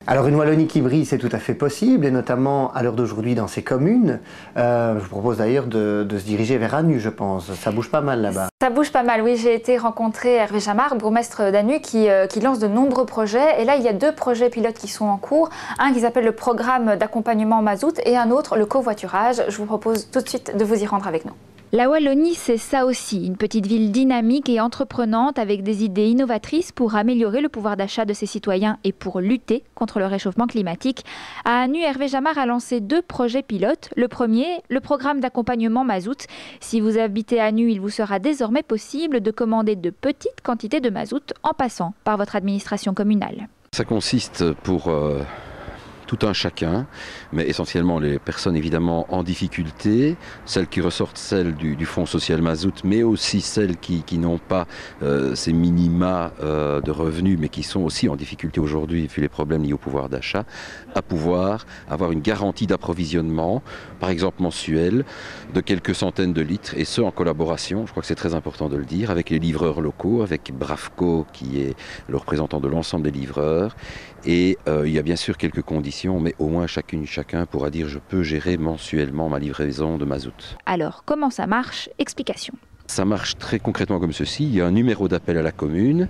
Alors une Wallonie qui brille, c'est tout à fait possible, et notamment à l'heure d'aujourd'hui dans ces communes. Je vous propose d'ailleurs de se diriger vers Anu, je pense. Ça bouge pas mal là-bas. Ça bouge pas mal, oui. J'ai été rencontrer Hervé Jamard, bourgmestre d'Anu, qui lance de nombreux projets. Et là, il y a 2 projets pilotes qui sont en cours. Un qui s'appelle le programme d'accompagnement mazout et un autre, le covoiturage. Je vous propose tout de suite de vous y rendre avec nous. La Wallonie, c'est ça aussi, une petite ville dynamique et entreprenante avec des idées innovatrices pour améliorer le pouvoir d'achat de ses citoyens et pour lutter contre le réchauffement climatique. À Anu, Hervé Jamard a lancé 2 projets pilotes. Le premier, le programme d'accompagnement mazout. Si vous habitez à Anu, il vous sera désormais possible de commander de petites quantités de mazout en passant par votre administration communale. Ça consiste pour tout un chacun, mais essentiellement les personnes évidemment en difficulté, celles qui ressortent celles du Fonds social mazout, mais aussi celles qui n'ont pas ces minima de revenus, mais qui sont aussi en difficulté aujourd'hui vu les problèmes liés au pouvoir d'achat, à pouvoir avoir une garantie d'approvisionnement, par exemple mensuelle, de quelques centaines de litres, et ce en collaboration, je crois que c'est très important de le dire, avec les livreurs locaux, avec Bravco qui est le représentant de l'ensemble des livreurs, et il y a bien sûr quelques conditions, mais au moins chacun pourra dire je peux gérer mensuellement ma livraison de mazout. Alors, comment ça marche? Explication. Ça marche très concrètement comme ceci. Il y a un numéro d'appel à la commune.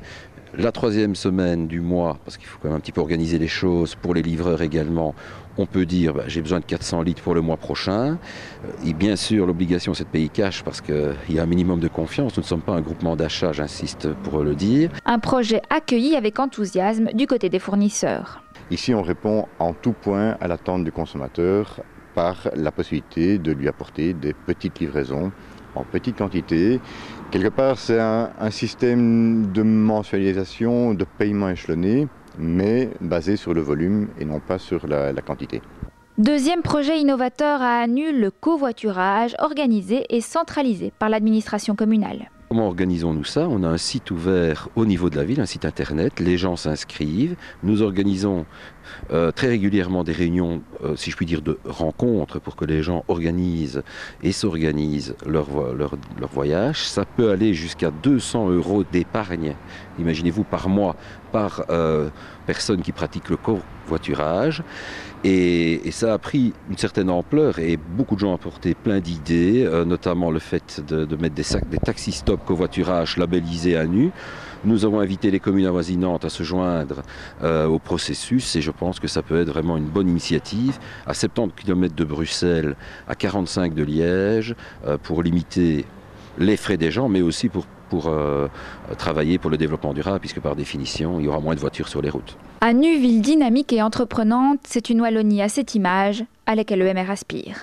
La 3e semaine du mois, parce qu'il faut quand même un petit peu organiser les choses, pour les livreurs également, on peut dire j'ai besoin de 400 litres pour le mois prochain. Et bien sûr, l'obligation c'est de payer cash parce qu'il y a un minimum de confiance. Nous ne sommes pas un groupement d'achat, j'insiste pour le dire. Un projet accueilli avec enthousiasme du côté des fournisseurs. Ici, on répond en tout point à l'attente du consommateur par la possibilité de lui apporter des petites livraisons en petite quantité. Quelque part, c'est un système de mensualisation, de paiement échelonné, mais basé sur le volume et non pas sur la quantité. Deuxième projet innovateur à Anu, le covoiturage, organisé et centralisé par l'administration communale. Comment organisons-nous ça? On a un site ouvert au niveau de la ville, un site internet, les gens s'inscrivent, nous organisons très régulièrement des réunions, si je puis dire, de rencontres pour que les gens organisent et s'organisent leur voyage. Ça peut aller jusqu'à 200 € d'épargne, imaginez-vous, par mois, par personne qui pratique le covoiturage. Et ça a pris une certaine ampleur et beaucoup de gens ont apporté plein d'idées, notamment le fait de mettre des taxi-stop covoiturage labellisés à nu. Nous avons invité les communes avoisinantes à se joindre au processus et je pense que ça peut être vraiment une bonne initiative. À 70 km de Bruxelles, à 45 de Liège, pour limiter les frais des gens, mais aussi pour travailler pour le développement durable, puisque par définition, il y aura moins de voitures sur les routes. Anu, ville dynamique et entreprenante, c'est une Wallonie à cette image à laquelle le MR aspire.